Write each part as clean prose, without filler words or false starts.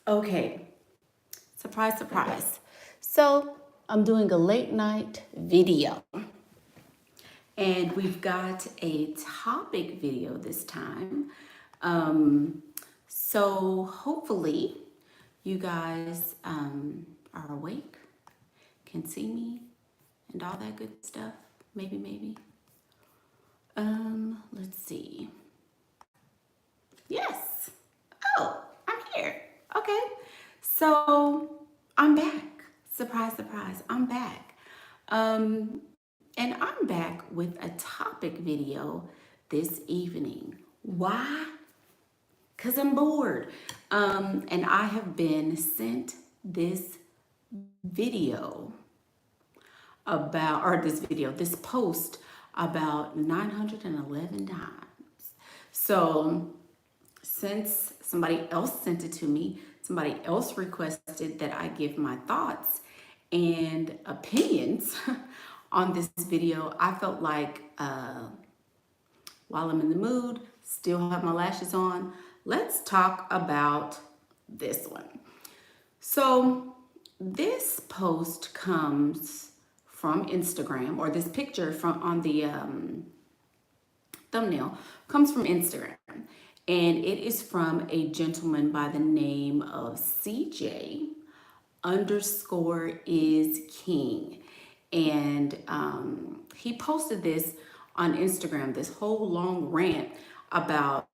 Okay, surprise, surprise. So I'm doing a late night video, and we've got a topic video this time. So hopefully you guys are awake, can see me, and all that good stuff. Maybe. Let's see. Yes. Oh, I'm here. Okay. So I'm back. Surprise, surprise. I'm back. And I'm back with a topic video this evening. Why? Because I'm bored. And I have been sent this video this post about 911 times. So since somebody else sent it to me, somebody else requested that I give my thoughts and opinions on this video, I felt like while I'm in the mood, still have my lashes on, let's talk about this one. So this post comes from Instagram, or this picture from on the thumbnail comes from Instagram, and it is from a gentleman by the name of CJ underscore is king. And he posted this on Instagram, this whole long rant about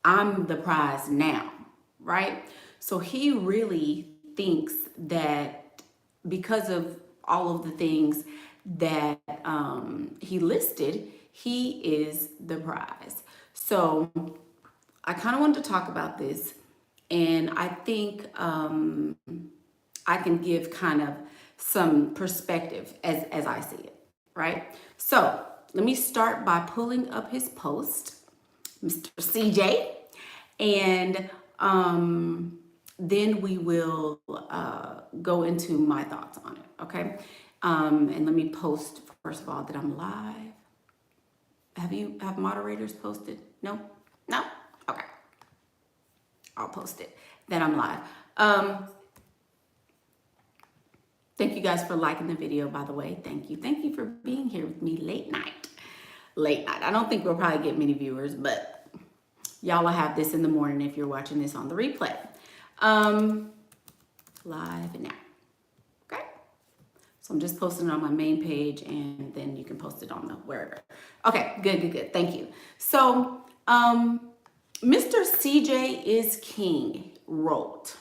I'm the prize now, right? So he really thinks that because of all of the things that he listed, he is the prize. So I kind of wanted to talk about this, and I think I can give kind of some perspective as I see it, right? So let me start by pulling up his post, Mr. CJ, and then we will go into my thoughts on it, okay? And let me post, first of all, that I'm live. Have moderators posted? No? No? Okay. I'll post it, that I'm live. Thank you guys for liking the video, by the way. Thank you. Thank you for being here with me late night. Late night. I don't think we'll probably get many viewers, but y'all will have this in the morning if you're watching this on the replay. Live now. Okay? So I'm just posting it on my main page, and then you can post it on the wherever. Okay, good. Thank you. So, Mr. CJ is King wrote,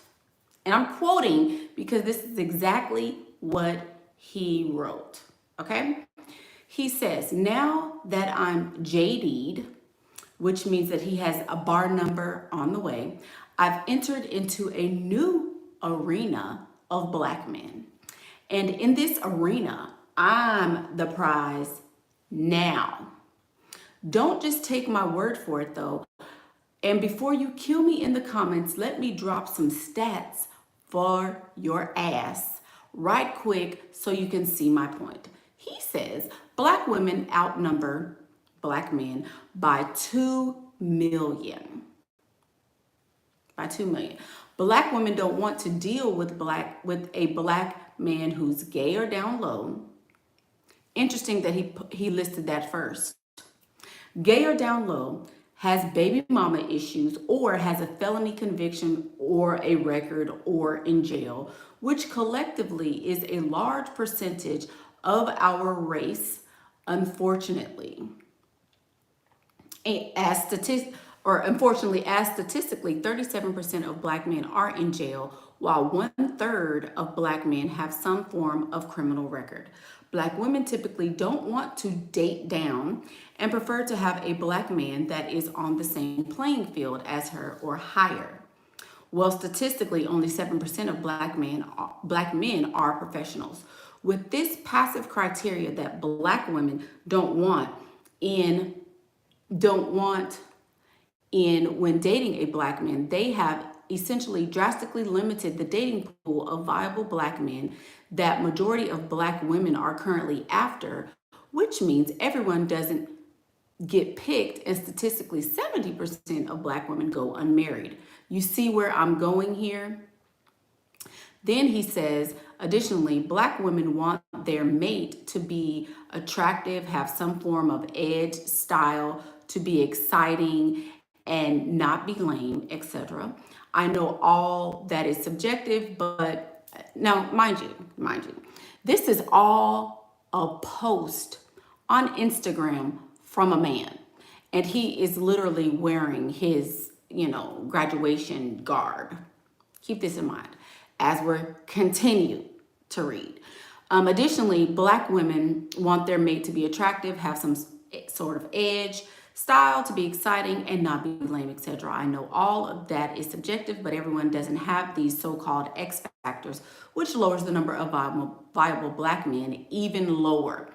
and I'm quoting because this is exactly what he wrote, okay? He says, now that I'm JD'd, which means that he has a bar number on the way, I've entered into a new arena of black men. And in this arena, I'm the prize now. Don't just take my word for it, though. And before you kill me in the comments, let me drop some stats for your ass right quick so you can see my point. He says black women outnumber black men by 2 million. By 2 million. Black women don't want to deal with a black man who's gay or down low. Interesting that he listed that first. Gay or down low, has baby mama issues, or has a felony conviction or a record, or in jail, which collectively is a large percentage of our race, unfortunately. Unfortunately, as statistically, 37% of black men are in jail, while 1/3 of black men have some form of criminal record. Black women typically don't want to date down and prefer to have a black man that is on the same playing field as her or higher. Well, statistically, only 7% of black men are professionals. With this passive criteria that black women don't want in when dating a black man, they have essentially drastically limited the dating pool of viable black men that majority of black women are currently after, which means everyone doesn't get picked, and statistically 70% of Black women go unmarried. You see where I'm going here? Then he says, additionally, Black women want their mate to be attractive, have some form of edge, style, to be exciting and not be lame, etc. I know all that is subjective, but now, mind you, this is all a post on Instagram from a man. And he is literally wearing his, graduation garb. Keep this in mind as we're continue to read. Additionally, Black women want their mate to be attractive, have some sort of edge, style, to be exciting and not be lame, etc. I know all of that is subjective, but everyone doesn't have these so-called X factors, which lowers the number of viable Black men even lower.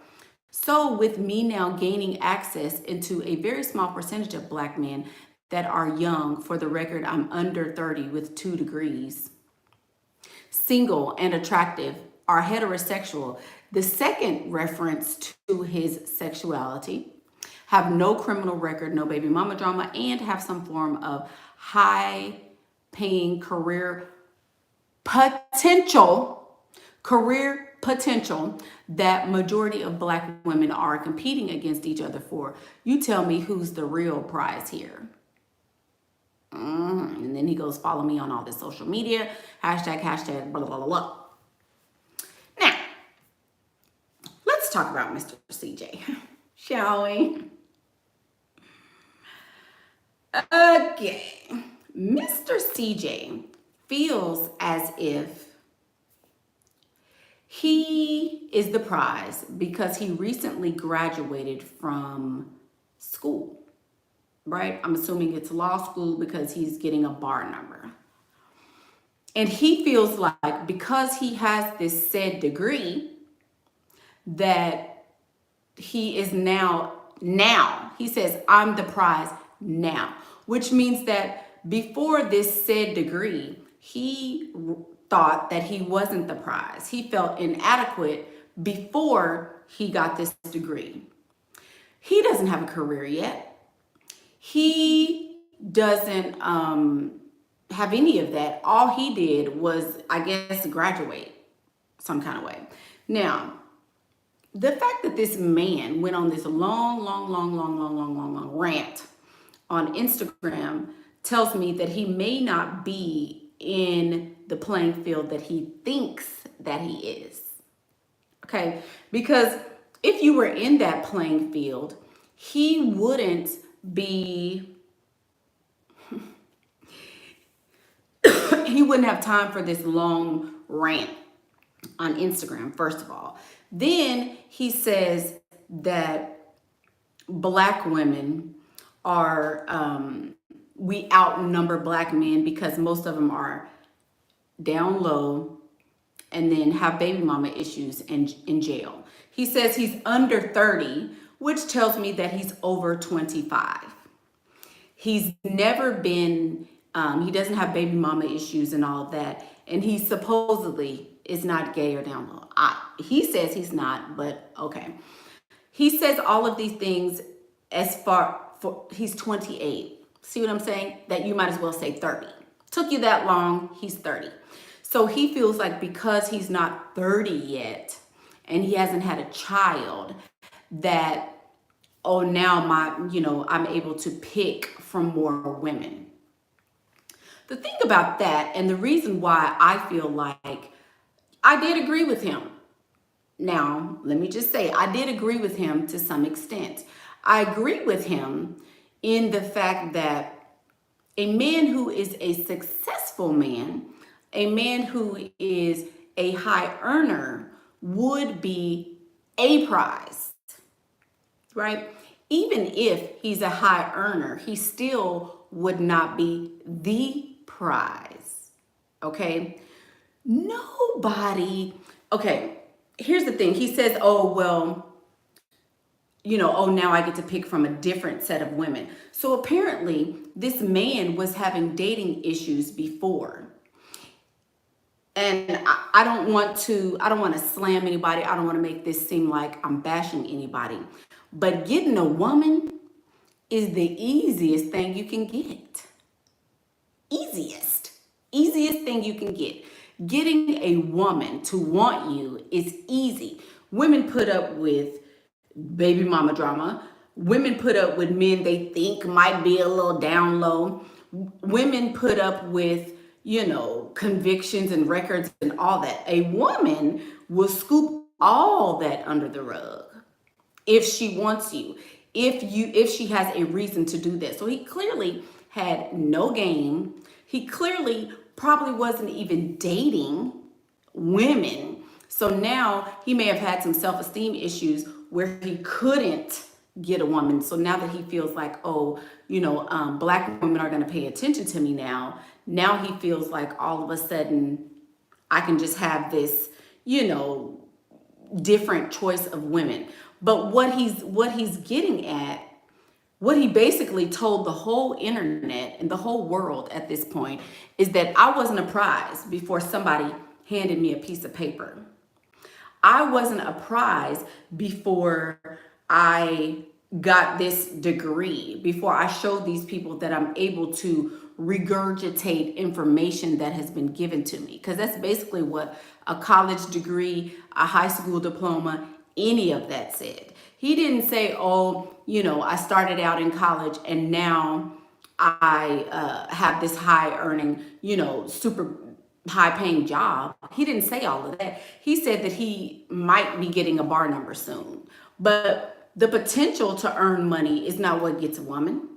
So with me now gaining access into a very small percentage of Black men that are young, for the record, I'm under 30 with 2 degrees, single and attractive, are heterosexual. The second reference to his sexuality, have no criminal record, no baby mama drama, and have some form of high paying career potential that majority of Black women are competing against each other for. You tell me who's the real prize here. And then he goes, follow me on all this social media, hashtag, blah, blah, blah, blah. Now, let's talk about Mr. CJ, shall we? Okay, Mr. CJ feels as if he is the prize because he recently graduated from school, right? I'm assuming it's law school because he's getting a bar number. And he feels like because he has this said degree that he is now, he says, I'm the prize now, which means that before this said degree, he thought that he wasn't the prize. He felt inadequate before he got this degree. He doesn't have a career yet. He doesn't have any of that. All he did was, I guess, graduate some kind of way. Now, the fact that this man went on this long rant on Instagram tells me that he may not be in the playing field that he thinks that he is. Okay? Because if you were in that playing field, he wouldn't be, he wouldn't have time for this long rant on Instagram, first of all. Then he says that Black women are, we outnumber Black men because most of them are down low and then have baby mama issues and in jail. He says he's under 30, which tells me that he's over 25. He's never been, he doesn't have baby mama issues and all of that. And he supposedly is not gay or down low. He says he's not, but okay. He says all of these things he's 28. See what I'm saying? That you might as well say 30. Took you that long, he's 30. So he feels like because he's not 30 yet and he hasn't had a child, that, oh, now I'm able to pick from more women. The thing about that, and the reason why I feel like I did agree with him. Now, let me just say, I did agree with him to some extent. I agree with him in the fact that a man who is a successful man, a man who is a high earner, would be a prize, right? Even if he's a high earner, he still would not be the prize, okay? Nobody, okay, here's the thing. He says, oh, well, now I get to pick from a different set of women. So apparently this man was having dating issues before. And I don't want to slam anybody. I don't want to make this seem like I'm bashing anybody. But getting a woman is the easiest thing you can get. Easiest thing you can get. Getting a woman to want you is easy. Women put up with baby mama drama. Women put up with men they think might be a little down low. Women put up with, convictions and records and all that. A woman will scoop all that under the rug if she wants you, if she has a reason to do this. So he clearly had no game. He clearly probably wasn't even dating women. So now he may have had some self-esteem issues where he couldn't get a woman. So now that he feels like, oh, black women are going to pay attention to me now. Now he feels like all of a sudden I can just have this, different choice of women. But what he's getting at, what he basically told the whole internet and the whole world at this point is that I wasn't a prize before somebody handed me a piece of paper. I wasn't a prize before I got this degree, before I showed these people that I'm able to regurgitate information that has been given to me. Because that's basically what a college degree, a high school diploma, any of that said. He didn't say, oh, I started out in college and now I have this high earning, super high paying job. He didn't say all of that. He said that he might be getting a bar number soon. But the potential to earn money is not what gets a woman.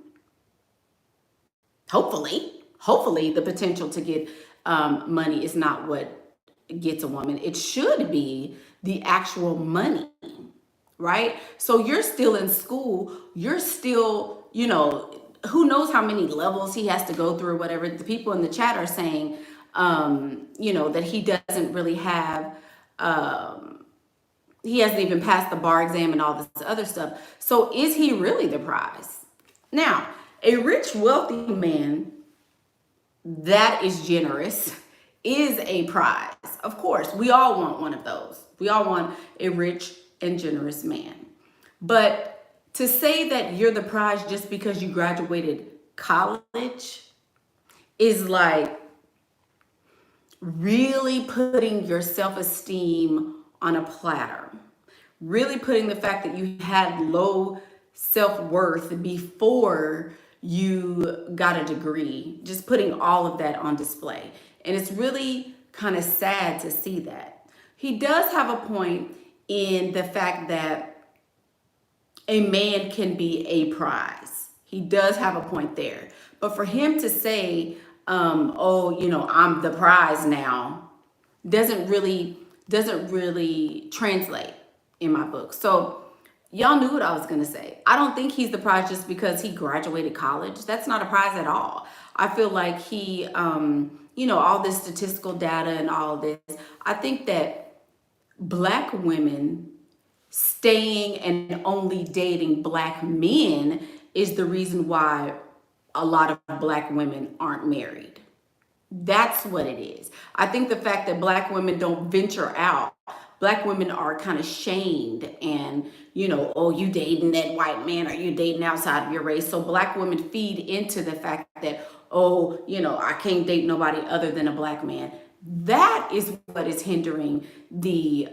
Hopefully the potential to get money is not what gets a woman. It should be the actual money, right? So you're still in school. You're still, who knows how many levels he has to go through or whatever. The people in the chat are saying, that he doesn't really have, he hasn't even passed the bar exam and all this other stuff. So is he really the prize? Now, a rich, wealthy man that is generous is a prize. Of course, we all want one of those. We all want a rich and generous man. But to say that you're the prize just because you graduated college is like really putting your self-esteem on a platter. Really putting the fact that you had low self-worth before you got a degree, just putting all of that on display. And it's really kind of sad to see that. He does have a point in the fact that a man can be a prize. He does have a point there. But for him to say, I'm the prize now, doesn't really translate in my book. So y'all knew what I was going to say. I don't think he's the prize just because he graduated college. That's not a prize at all. I feel like he, all this statistical data and all of this, I think that black women staying and only dating black men is the reason why a lot of black women aren't married. That's what it is. I think the fact that black women don't venture out, black women are kind of shamed and, oh, you dating that white man or you dating outside of your race. So black women feed into the fact that, oh, I can't date nobody other than a black man. That is what is hindering the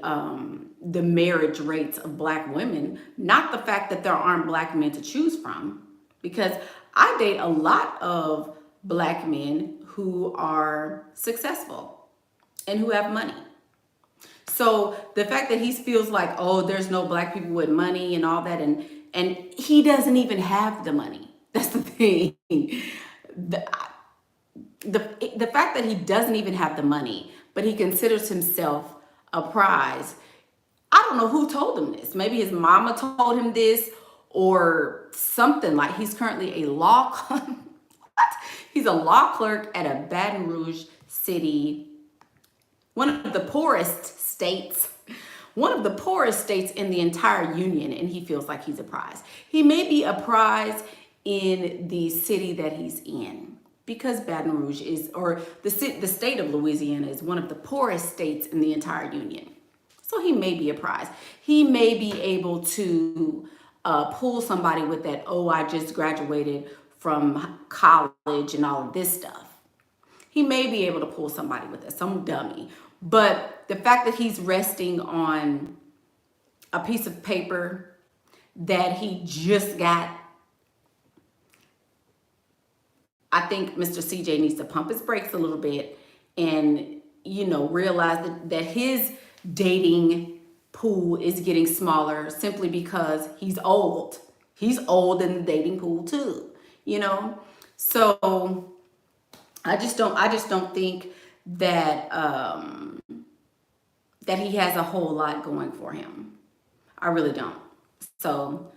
marriage rates of black women, not the fact that there aren't black men to choose from. Because I date a lot of black men who are successful and who have money. So the fact that he feels like, oh, there's no black people with money and all that, and he doesn't even have the money. That's the thing. The fact that he doesn't even have the money, but he considers himself a prize. I don't know who told him this. Maybe his mama told him this or something. Like he's currently a law clerk. He's a law clerk at a Baton Rouge city, one of the poorest states in the entire union, and he feels like he's a prize. He may be a prize in the city that he's in because Baton Rouge is, or the state of Louisiana is one of the poorest states in the entire union. So he may be a prize. He may be able to pull somebody with that, oh, I just graduated from college and all of this stuff. He may be able to pull somebody with it, some dummy. But the fact that he's resting on a piece of paper that he just got, I think Mr. CJ needs to pump his brakes a little bit and, realize that his dating pool is getting smaller simply because he's old. He's old in the dating pool too, So I just don't think that that he has a whole lot going for him. I really don't. So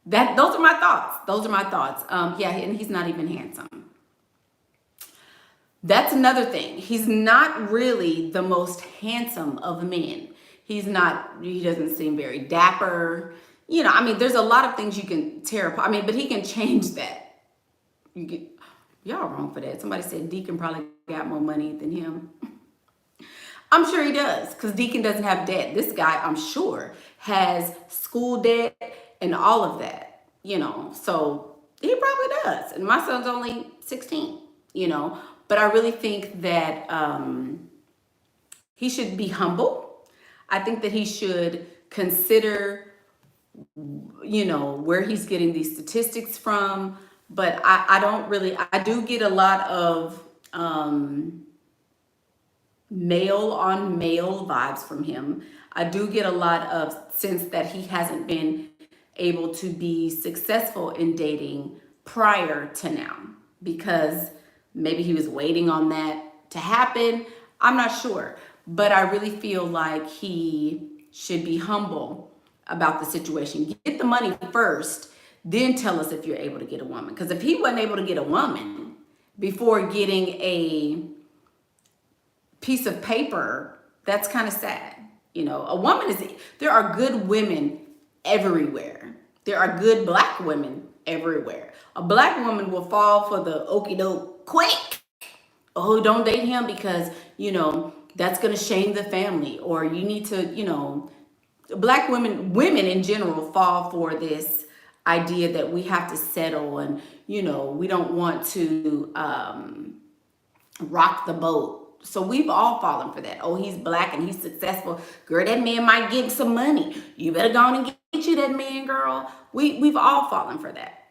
those are my thoughts. Yeah, and he's not even handsome. That's another thing. He's not really the most handsome of men. He doesn't seem very dapper. There's a lot of things you can tear apart. But he can change that. Y'all wrong for that. Somebody said Deacon probably got more money than him. I'm sure he does, because Deacon doesn't have debt. This guy, I'm sure, has school debt and all of that, So he probably does. And my son's only 16, But I really think that he should be humble. I think that he should consider, where he's getting these statistics from. But I do get a lot of male on male vibes from him. I do get a lot of sense that he hasn't been able to be successful in dating prior to now, because maybe he was waiting on that to happen. I'm not sure. But I really feel like he should be humble about the situation. Get the money first, then tell us if you're able to get a woman. Because if he wasn't able to get a woman before getting a piece of paper, that's kind of sad. A woman there are good women everywhere. There are good black women everywhere. A black woman will fall for the okie doke quick. Oh, don't date him because, that's going to shame the family. Or you need to, black women in general fall for this idea that we have to settle and, we don't want to rock the boat. So we've all fallen for that. Oh, he's black and he's successful. Girl, that man might give some money. You better go on and get you that man, girl. We've all fallen for that.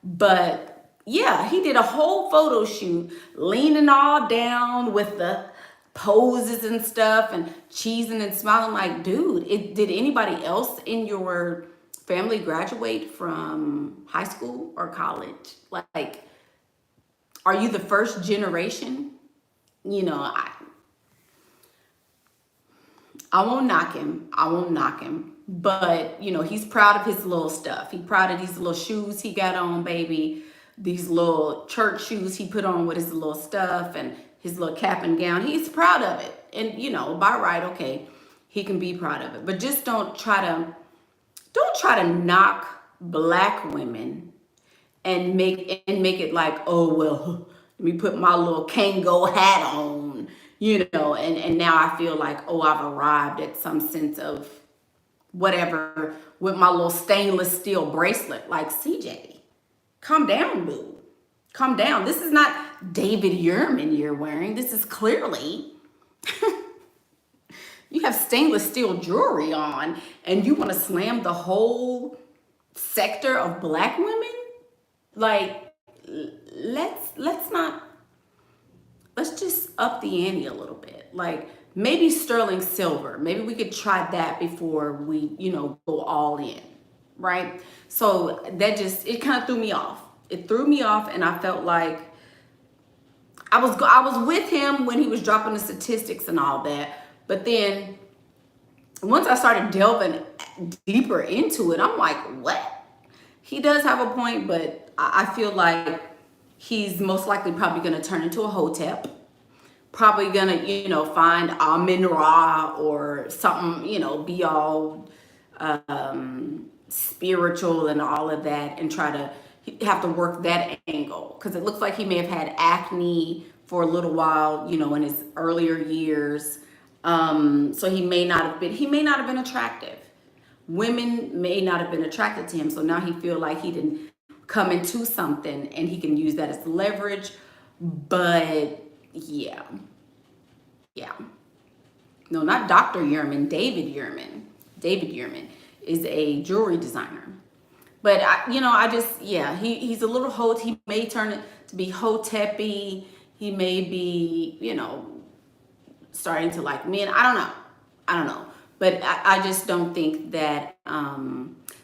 But yeah, he did a whole photo shoot leaning all down with the poses and stuff and cheesing and smiling like, dude, did anybody else in your family graduate from high school or college? Like, are you the first generation? I won't knock him. But, he's proud of his little stuff. He's proud of these little shoes he got on, baby. These little church shoes he put on with his little stuff and his little cap and gown. He's proud of it. And, by right, okay, he can be proud of it. But just don't try to knock black women and make it like, oh, well, let me put my little Kango hat on, and now I feel like, oh, I've arrived at some sense of whatever with my little stainless steel bracelet. Like, CJ, calm down, boo. Calm down. This is not David Yurman you're wearing. This is clearly, you have stainless steel jewelry on and you want to slam the whole sector of black women? Like, let's just up the ante a little bit. Like, maybe sterling silver. Maybe we could try that before we, go all in, right? So it kind of threw me off. It threw me off, and I felt like I was with him when he was dropping the statistics and all that. But then once I started delving deeper into it, I'm like, what? He does have a point, but I feel like he's most likely probably going to turn into a hotep. Probably going to, find Amin-Ra or something, be all spiritual and all of that and try to have to work that angle. Because it looks like he may have had acne for a little while, in his earlier years. So he may not have been attractive. women may not have been attracted to him. So now he feel like he didn't come into something and he can use that as leverage. But yeah. No, not Dr. Yerman, David Yerman. David Yerman is a jewelry designer. But he's a little he may turn it to be hotep-y. He may be, starting to like men. I don't know. But I just don't think that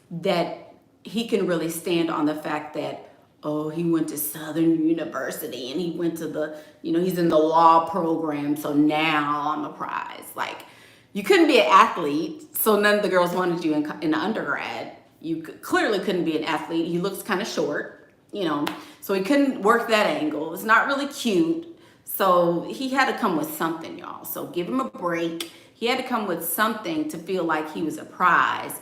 that he can really stand on the fact that, oh, he went to Southern University and he went to the, he's in the law program, so now I'm a prize. Like, you couldn't be an athlete, so none of the girls wanted you in undergrad. You clearly couldn't be an athlete. He looks kind of short, so he couldn't work that angle. It's not really cute. So he had to come with something, y'all. So give him a break. He had to come with something to feel like he was a prize.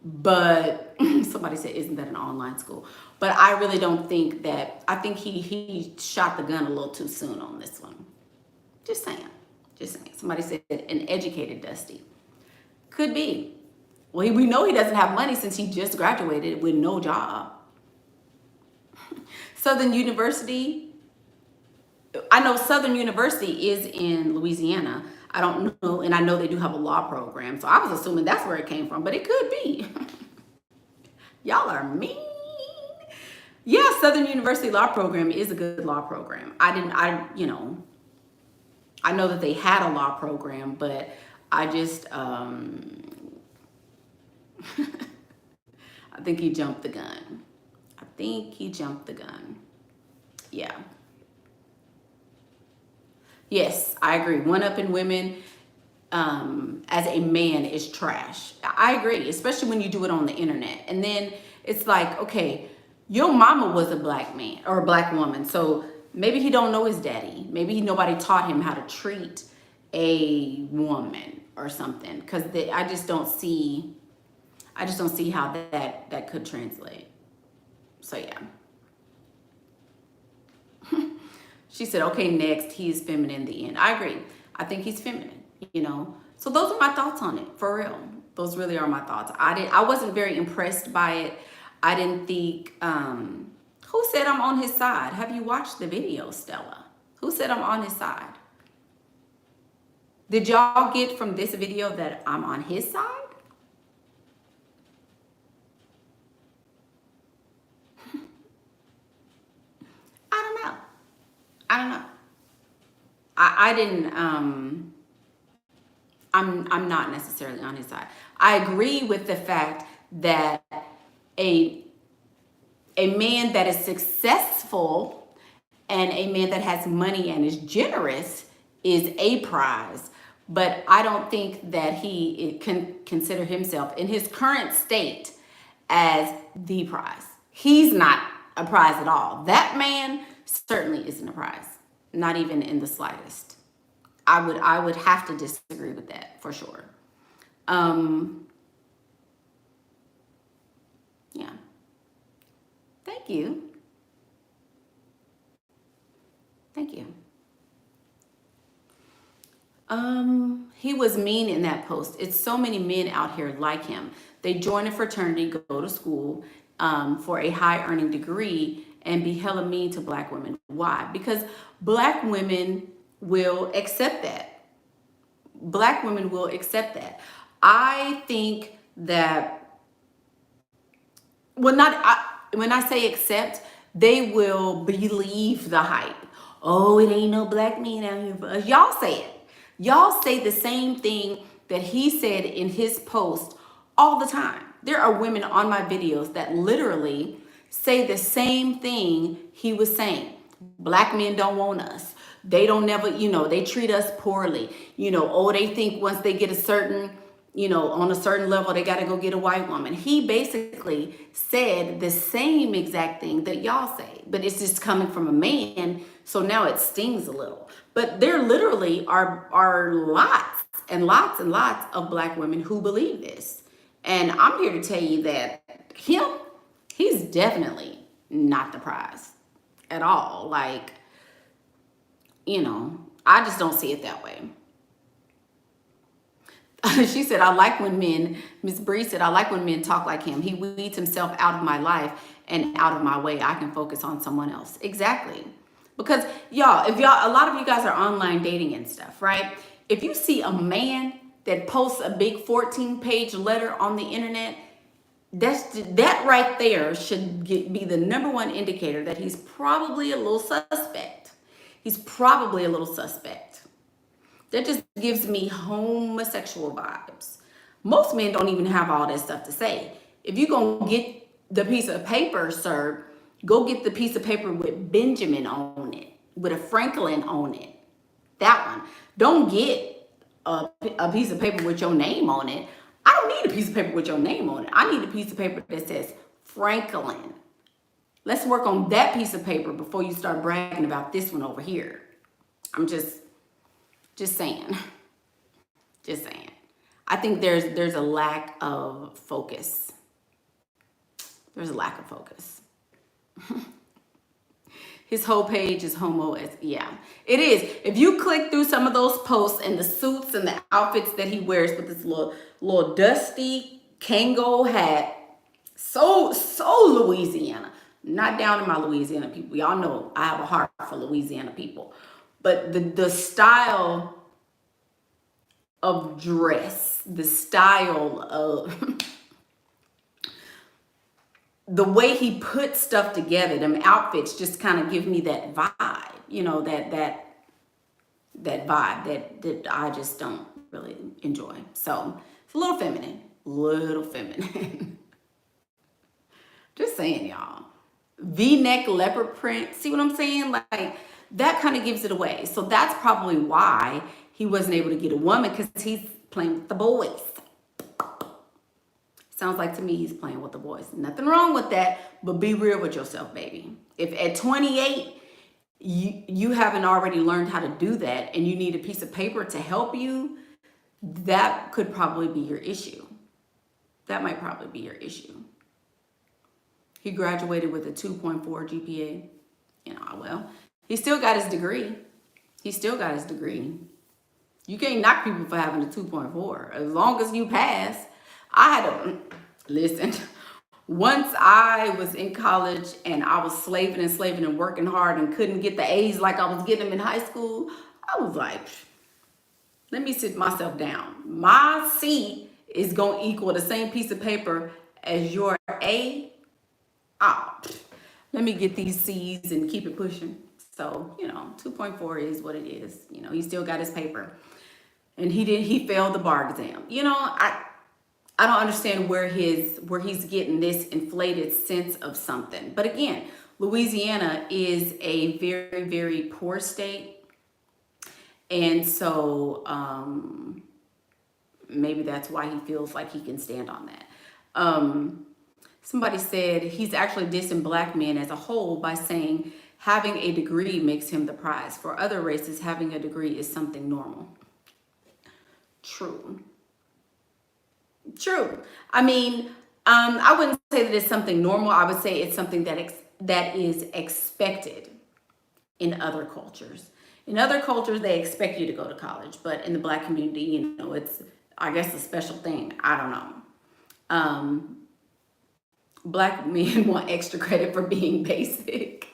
But somebody said, isn't that an online school? But I really don't think that. I think he shot the gun a little too soon on this one. Just saying. Somebody said an educated Dusty. Could be. Well, we know he doesn't have money since he just graduated with no job. Southern University. I know Southern University is in Louisiana. I don't know, and I know they do have a law program, so I was assuming that's where it came from, but it could be. Y'all are mean. Yeah, Southern University law program is a good law program. I know that they had a law program, but I just, I think he jumped the gun. Yeah. Yes, I agree. One-upping women as a man is trash. I agree, especially when you do it on the internet. And then it's like, okay, your mama was a black man or a black woman, so maybe he don't know his daddy. Maybe nobody taught him how to treat a woman or something. Because I just don't see how that could translate. So yeah. She said, okay, next, he's feminine in the end. I agree. I think he's feminine, So those are my thoughts on it, for real. Those really are my thoughts. I wasn't very impressed by it. I didn't think, who said I'm on his side? Have you watched the video, Stella? Who said I'm on his side? Did y'all get from this video that I'm on his side? I don't know. I didn't, I'm not necessarily on his side. I agree with the fact that a man that is successful and a man that has money and is generous is a prize. But I don't think that he can consider himself in his current state as the prize. He's not a prize at all. That man certainly isn't a prize, not even in the slightest. I would have to disagree with that for sure. Yeah. Thank you. He was mean in that post. It's so many men out here like him. They join a fraternity, go to school for a high earning degree, and be hella mean to black women. Why? Because black women will accept that. Black women will accept that. I think that, when I say accept, they will believe the hype. Oh, it ain't no black men out here for us. Y'all say it. Y'all say the same thing that he said in his post all the time. There are women on my videos that literally say the same thing he was saying. Black men don't want us. They don't never, they treat us poorly. They think once they get a certain, on a certain level, they got to go get a white woman. He basically said the same exact thing that y'all say, but it's just coming from a man. So now it stings a little. But there literally are lots and lots and lots of black women who believe this. And I'm here to tell you that he's definitely not the prize at all. Like, I just don't see it that way. She said, I like when men, Miss Bree said, I like when men talk like him. He weeds himself out of my life and out of my way. I can focus on someone else. Exactly. Because y'all, a lot of you guys are online dating and stuff, right? If you see a man that posts a big 14-page letter on the internet, that right there should be the number one indicator that he's probably a little suspect. He's probably a little suspect. That just gives me homosexual vibes. Most men don't even have all that stuff to say. If you're going to get the piece of paper, sir, go get the piece of paper with Benjamin on it, with a Franklin on it. That one. Don't get a piece of paper with your name on it. I don't need a piece of paper with your name on it. I need a piece of paper that says Franklin. Let's work on that piece of paper before you start bragging about this one over here. I'm just saying. Just saying. I think there's a lack of focus. There's a lack of focus. His whole page is homo. Yeah, it is. If you click through some of those posts and the suits and the outfits that he wears with this little dusty Kango hat, so Louisiana. Not down to my Louisiana people. Y'all know I have a heart for Louisiana people. But the style of dress, the style of the way he puts stuff together, them outfits just kind of give me that vibe, you know, that vibe that I just don't really enjoy. So it's a little feminine. Just saying, y'all. V-neck leopard print. See what I'm saying? Like, that kind of gives it away. So that's probably why he wasn't able to get a woman, because he's playing with the boys. Sounds like to me he's playing with the boys. Nothing wrong with that, but be real with yourself, baby. If at 28, you haven't already learned how to do that and you need a piece of paper to help you, that could probably be your issue. That might probably be your issue. He graduated with a 2.4 GPA. You know, well, he still got his degree. You can't knock people for having a 2.4. As long as you pass. I had to listen. Once I was in college and I was slaving and working hard and couldn't get the A's like I was getting them in high school, I was like, let me sit myself down. My C is going to equal the same piece of paper as your A. Let me get these C's and keep it pushing. So, you know, 2.4 is what it is. You know, he still got his paper. And he failed the bar exam. You know, I don't understand where he's getting this inflated sense of something. But again, Louisiana is a very, very poor state. And so maybe that's why he feels like he can stand on that. Somebody said he's actually dissing black men as a whole by saying having a degree makes him the prize. For other races, having a degree is something normal. True. I mean, I wouldn't say that it's something normal. I would say it's something that is expected in other cultures. In other cultures, they expect you to go to college, but in the black community, you know, it's, I guess, a special thing. I don't know. Black men want extra credit for being basic.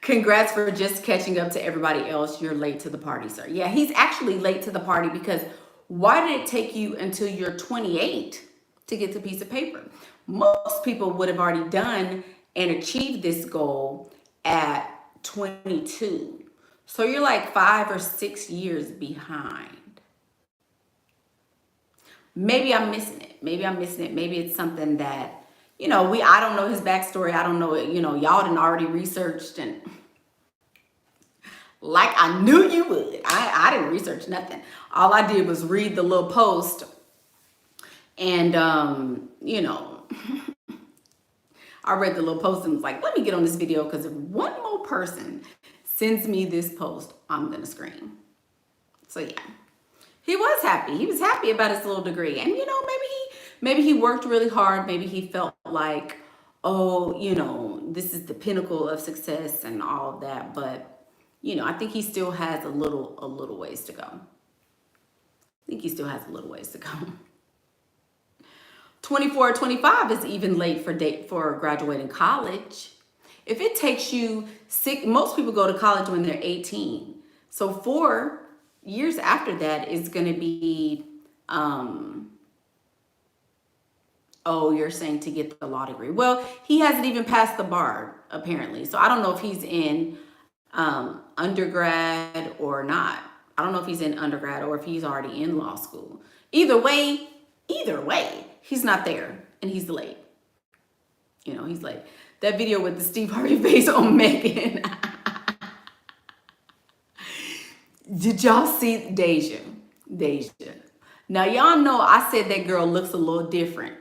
Congrats for just catching up to everybody else. You're late to the party, sir. Yeah, he's actually late to the party because why did it take you until you're 28 to get the piece of paper? Most people would have already done and achieved this goal at 22. So you're like 5 or 6 years behind. Maybe I'm missing it. Maybe it's something that, you know, I don't know his backstory. I don't know, you know, y'all done already researched and like I knew you would. I didn't research nothing. All I did was read the little post and, you know, I read the little post and was like, let me get on this video because if one more person sends me this post, I'm going to scream. So yeah, he was happy. He was happy about his little degree. And, you know, maybe he worked really hard. Maybe he felt like, oh, you know, this is the pinnacle of success and all of that. But, you know, I think he still has a little ways to go. think he still has a little ways to go. 24 or 25 is even late for graduating college. If it takes you most people go to college when they're 18. So 4 years after that is going to be, oh, you're saying to get the law degree. Well, he hasn't even passed the bar, apparently. So I don't know if he's in undergrad or not. I don't know if he's in undergrad or if he's already in law school. Either way, he's not there and he's late. You know, he's late. That video with the Steve Harvey face on Megan. Did y'all see Deja? Now, y'all know I said that girl looks a little different.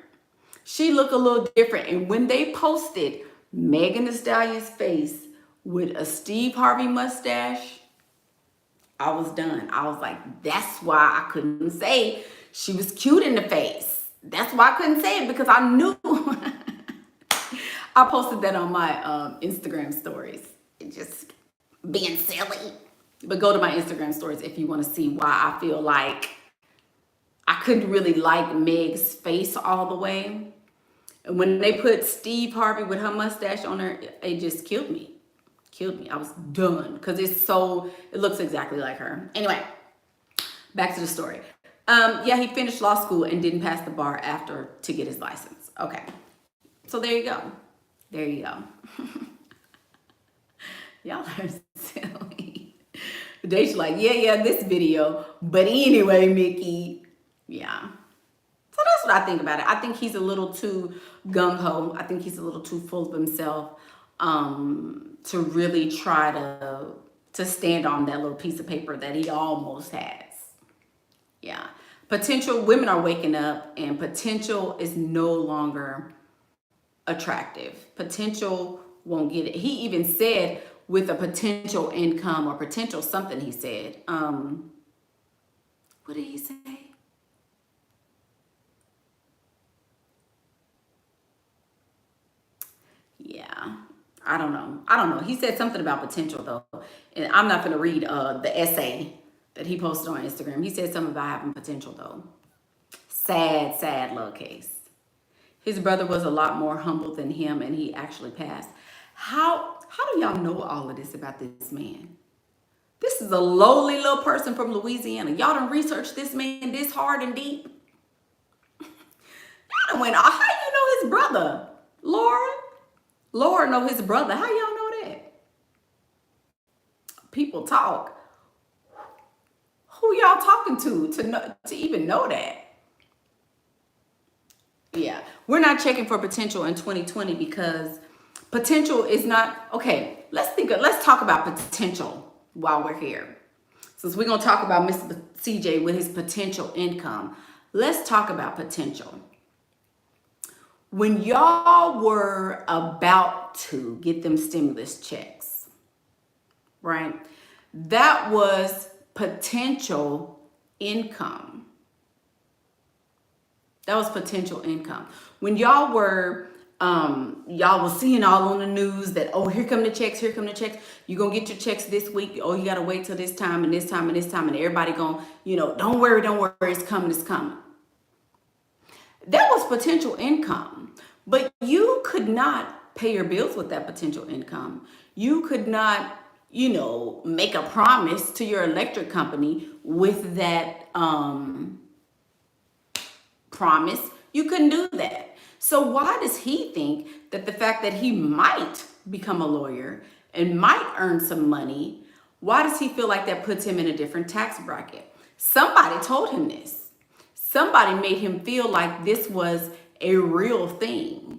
She looked a little different. And when they posted Megan Thee Stallion's face with a Steve Harvey mustache, I was done. I was like, that's why I couldn't say she was cute in the face. That's why I couldn't say it, because I knew. I posted that on my Instagram stories. It just being silly. But go to my Instagram stories if you want to see why I feel like I couldn't really like Meg's face all the way. And when they put Steve Harvey with her mustache on her, it just killed me. I was done because it looks exactly like her. Anyway, back to the story. Yeah, he finished law school and didn't pass the bar after to get his license. Okay. So there you go. Y'all are silly. Daisha like, yeah, this video. But anyway, Mickey, yeah. So that's what I think about it. I think he's a little too gung-ho. I think he's a little too full of himself to really try to stand on that little piece of paper that he almost has. Yeah. Potential, women are waking up and potential is no longer attractive. Potential won't get it. He even said with a potential income or potential something he said. What did he say? Yeah, I don't know. He said something about potential though. And I'm not going to read the essay that he posted on Instagram. He said something about having potential though. Sad little case. His brother was a lot more humble than him and he actually passed. How do y'all know all of this about this man? This is a lowly little person from Louisiana. Y'all done researched this man this hard and deep. Y'all done went, how you know his brother? Laura know his brother. How y'all know that? People talk. Who y'all talking to even know that? Yeah, we're not checking for potential in 2020 because potential is not, okay, let's talk about potential while we're here. Since we're going to talk about Mr. CJ with his potential income, let's talk about potential. When y'all were about to get them stimulus checks, right? That was potential income. That was potential income. When y'all were seeing all on the news that, oh, here come the checks. You're going to get your checks this week. Oh, you got to wait till this time and this time and this time. And everybody going, don't worry, it's coming. That was potential income. But you could not pay your bills with that potential income. You could not, make a promise to your electric company with that promise. You couldn't do that. So why does he think that the fact that he might become a lawyer and might earn some money, why does he feel like that puts him in a different tax bracket? Somebody told him this. Somebody made him feel like this was a real thing.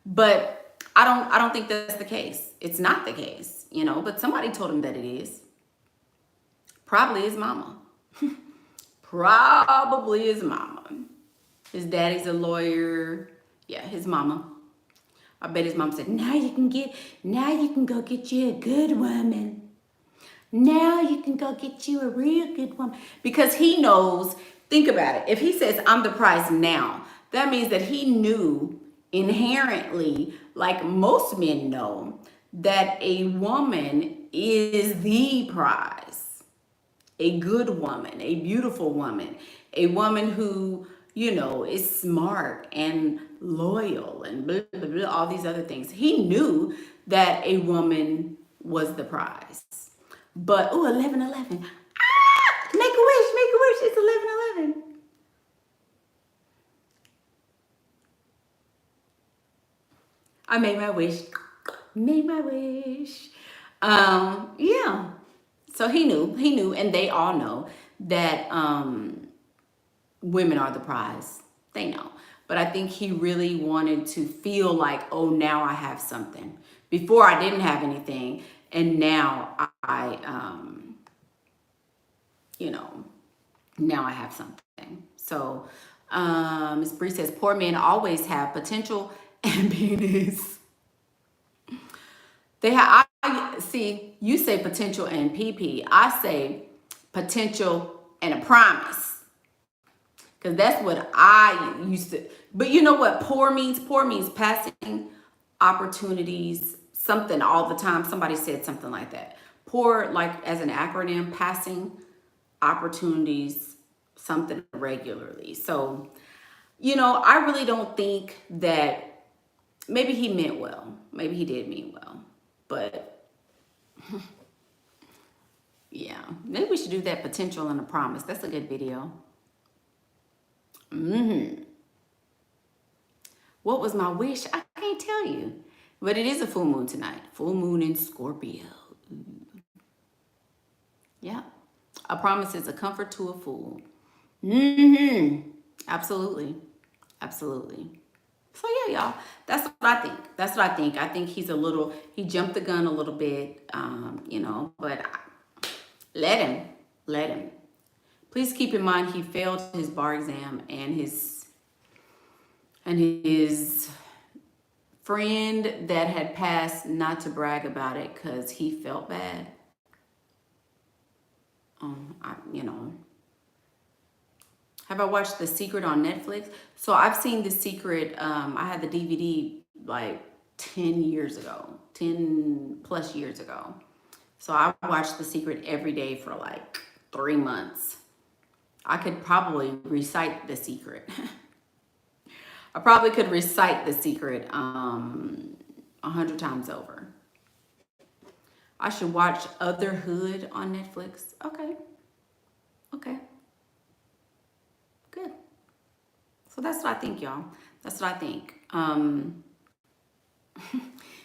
But I don't think that's the case. It's not the case, but somebody told him that it is. Probably his mama. Probably his mama. His daddy's a lawyer. Yeah, his mama. I bet his mom said, now you can go get you a good woman. Now you can go get you a real good woman. Because he knows, think about it. If he says, I'm the prize now, that means that he knew inherently, like most men know, that a woman is the prize. A good woman, a beautiful woman, a woman who, you know, is smart and loyal and blah, blah, blah, all these other things. He knew that a woman was the prize. But, oh, 11:11. Ah, make a wish, make a wish. It's 11:11. I made my wish. Made my wish. Yeah. So he knew, and they all know that women are the prize. They know. But I think he really wanted to feel like, oh, now I have something. Before I didn't have anything, and now you know, now I have something. So Ms. Bree says, poor men always have potential and penis. They have, I see, you say potential and PP. I say potential and a promise. Because that's what I used to. But you know what poor means? Poor means passing opportunities, something all the time. Somebody said something like that. Poor, like as an acronym, passing opportunities, something regularly. So, you know, I really don't think that, maybe he meant well. Maybe he did mean well. But yeah, maybe we should do that, potential and a promise. That's a good video. What was my wish? I can't tell you. But it is a full moon tonight. Full moon in Scorpio. Yeah. A promise is a comfort to a fool. Absolutely. Absolutely. So yeah, y'all, that's what I think. That's what I think. I think he's he jumped the gun a little bit, you know, but let him. Please keep in mind he failed his bar exam, and his friend that had passed, not to brag about it because he felt bad. You know. Have I watched The Secret on Netflix? So I've seen The Secret. I had the DVD like 10 years ago, 10 plus years ago. So I watched The Secret every day for like 3 months. I could probably recite The Secret. I probably could recite The Secret 100 times over. I should watch Otherhood on Netflix. Okay. Good. So that's what I think, y'all. That's what I think.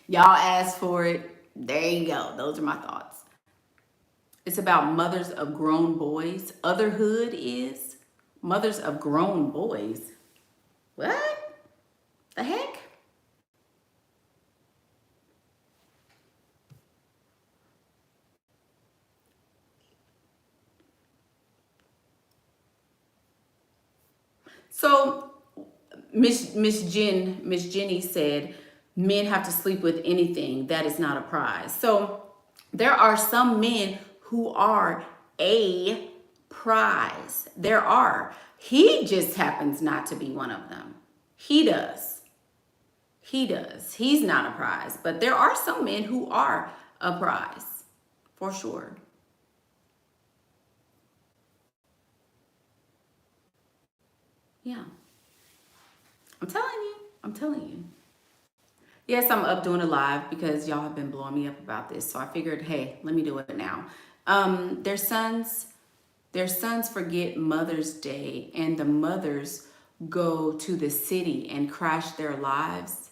Y'all asked for it. There you go. Those are my thoughts. It's about mothers of grown boys. Otherhood is mothers of grown boys. What the heck? So Miss Jenny said, men have to sleep with anything. That is not a prize. So there are some men who are a prize. There are. He just happens not to be one of them. He does. He's not a prize. But there are some men who are a prize. For sure. Yeah. I'm telling you. Yes, I'm up doing a live because y'all have been blowing me up about this. So I figured, hey, let me do it now. Their sons forget Mother's Day, and the mothers go to the city and crash their lives.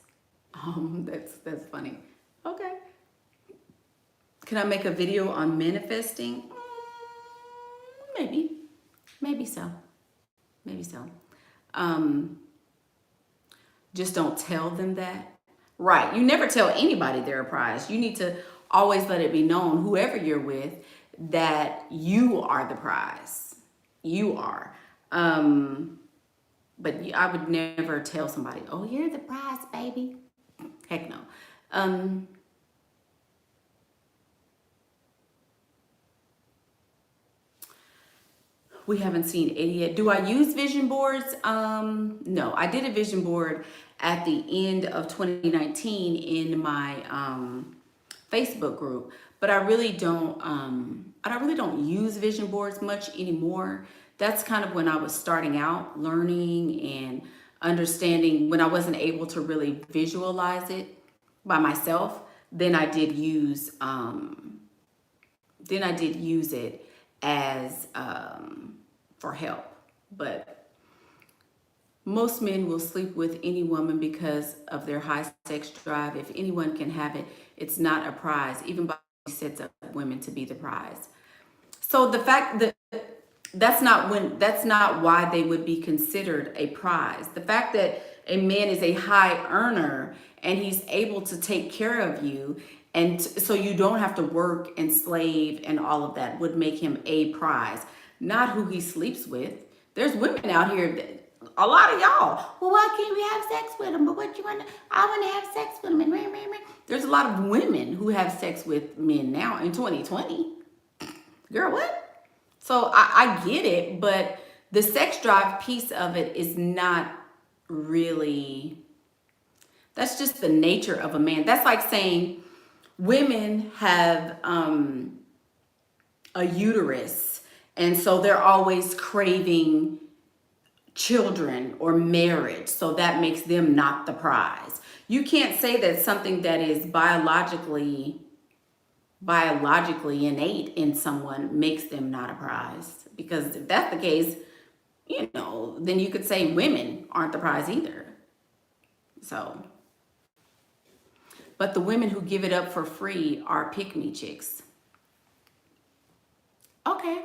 That's funny. Okay. Can I make a video on manifesting? Maybe so. Just don't tell them that. Right. You never tell anybody they're a prize. You need to always let it be known, whoever you're with, that you are the prize. You are. But I would never tell somebody, oh, you're the prize, baby. Heck no. We haven't seen it yet. Do I use vision boards? No, I did a vision board at the end of 2019 in my Facebook group, but I really don't use vision boards much anymore. that's kind of when I was starting out learning and understanding, when I wasn't able to really visualize it by myself. Then I did use it as for help. But most men will sleep with any woman because of their high sex drive. If anyone can have it, it's not a prize. Even by sets up women to be the prize. So the fact that that's not why they would be considered a prize. The fact that a man is a high earner and he's able to take care of you, and so you don't have to work and slave and all of that, would make him a prize, not who he sleeps with. There's women out here that, a lot of y'all, well, why can't we have sex with him? But what you want to, I want to have sex with him. And there's a lot of women who have sex with men now in 2020. Girl, what? So I get it, but the sex drive piece of it is not really, that's just the nature of a man. That's like saying women have a uterus, and so they're always craving children or marriage, so that makes them not the prize. You can't say that something that is biologically innate in someone makes them not a prize, because if that's the case, then you could say women aren't the prize either. So, but the women who give it up for free are pick-me chicks. Okay.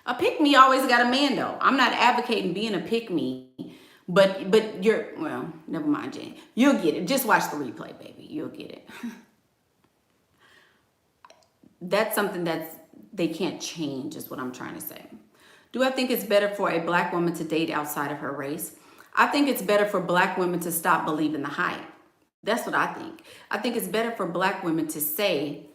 A pick-me always got a man, though. I'm not advocating being a pick-me, but you're, well, never mind, Jane. You'll get it. Just watch the replay, baby. You'll get it. That's something they can't change, is what I'm trying to say. Do I think it's better for a black woman to date outside of her race? I think it's better for black women to stop believing the hype. That's what I think. I think it's better for black women to say,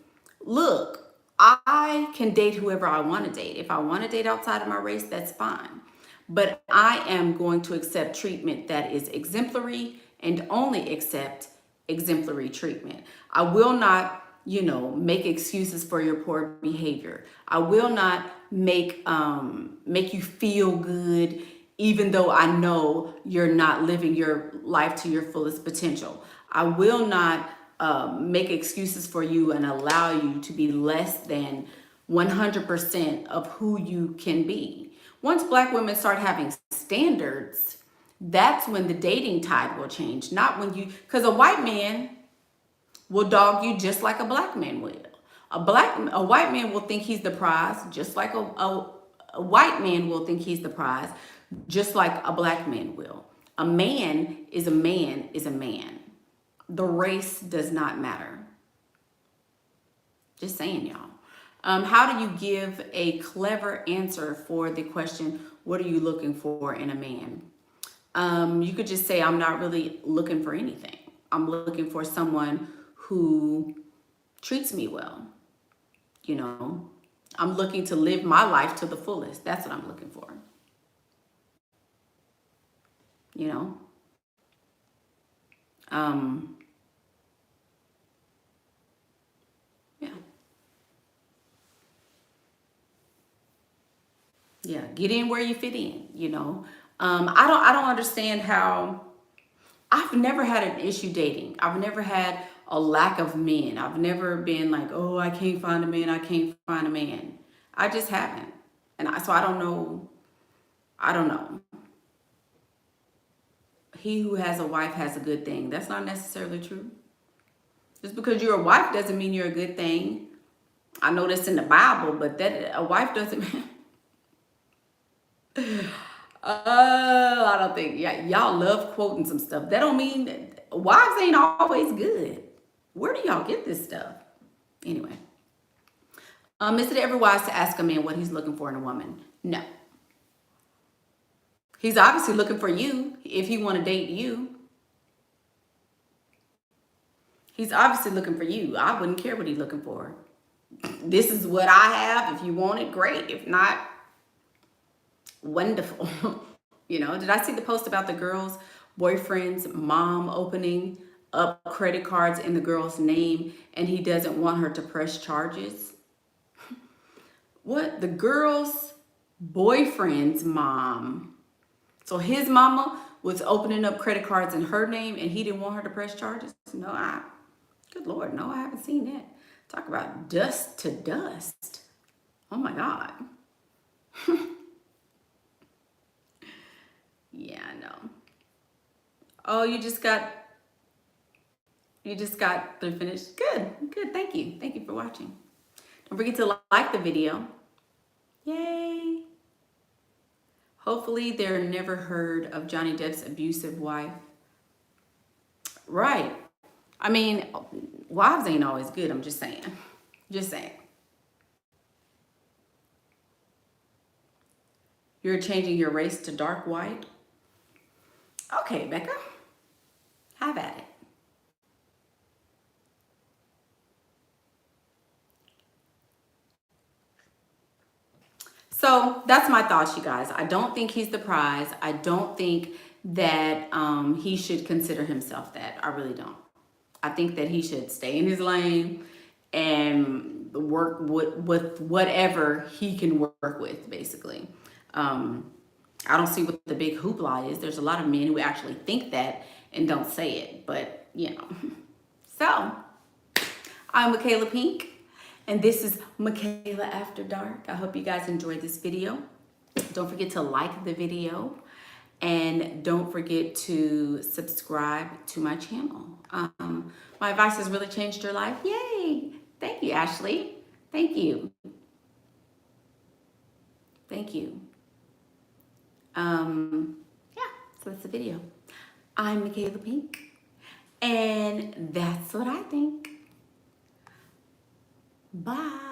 look, I can date whoever I want to date. If I want to date outside of my race, that's fine. But I am going to accept treatment that is exemplary and only accept exemplary treatment. I will not, make excuses for your poor behavior. I will not make you feel good, even though I know you're not living your life to your fullest potential. I will not make excuses for you and allow you to be less than 100% of who you can be. Once black women start having standards, that's when the dating tide will change. Not when because a white man will dog you just like a black man will. A white man will think he's the prize, just like a white man will think he's the prize, just like a black man will. A man is a man is a man. The race does not matter. Just saying, y'all. How do you give a clever answer for the question, what are you looking for in a man? You could just say, I'm not really looking for anything. I'm looking for someone who treats me well. I'm looking to live my life to the fullest. That's what I'm looking for. Yeah, get in where you fit in, I don't understand how. I've never had an issue dating. I've never had a lack of men. I've never been like, oh, I can't find a man. I can't find a man. I just haven't. So I don't know. He who has a wife has a good thing. That's not necessarily true. Just because you're a wife doesn't mean you're a good thing. I know that's in the Bible, but that a wife doesn't mean. I don't think y'all love quoting some stuff. That don't mean that wives ain't always good. Where do y'all get this stuff? Anyway, is it ever wise to ask a man what he's looking for in a woman? No. He's obviously looking for you if he want to date you. He's obviously looking for you. I wouldn't care what he's looking for. This is what I have. If you want it, great. If not, wonderful. Did I see the post about the girl's boyfriend's mom opening up credit cards in the girl's name and he doesn't want her to press charges? What? The girl's boyfriend's mom. So his mama was opening up credit cards in her name and he didn't want her to press charges? No, good Lord, no, I haven't seen that. Talk about dust to dust. Oh my God. Yeah, I know. Oh, you just got finished. Good, good. Thank you. Thank you for watching. Don't forget to like the video. Yay. Hopefully they're never heard of Johnny Depp's abusive wife. Right. I mean, wives ain't always good. I'm just saying. Just saying. You're changing your race to dark white. Okay, Becca. Have at it. So that's my thoughts, you guys. I don't think he's the prize. I don't think that he should consider himself that. I really don't. I think that he should stay in his lane and work with whatever he can work with, basically. I don't see what the big hoopla is. There's a lot of men who actually think that and don't say it, but you know. So, I'm Michaela Pink, and this is Michaela After Dark. I hope you guys enjoyed this video. Don't forget to like the video, and don't forget to subscribe to my channel. My advice has really changed your life. Yay! Thank you, Ashley. Thank you. Thank you. Yeah, so that's the video. I'm Michaela Pink, and that's what I think. Bye.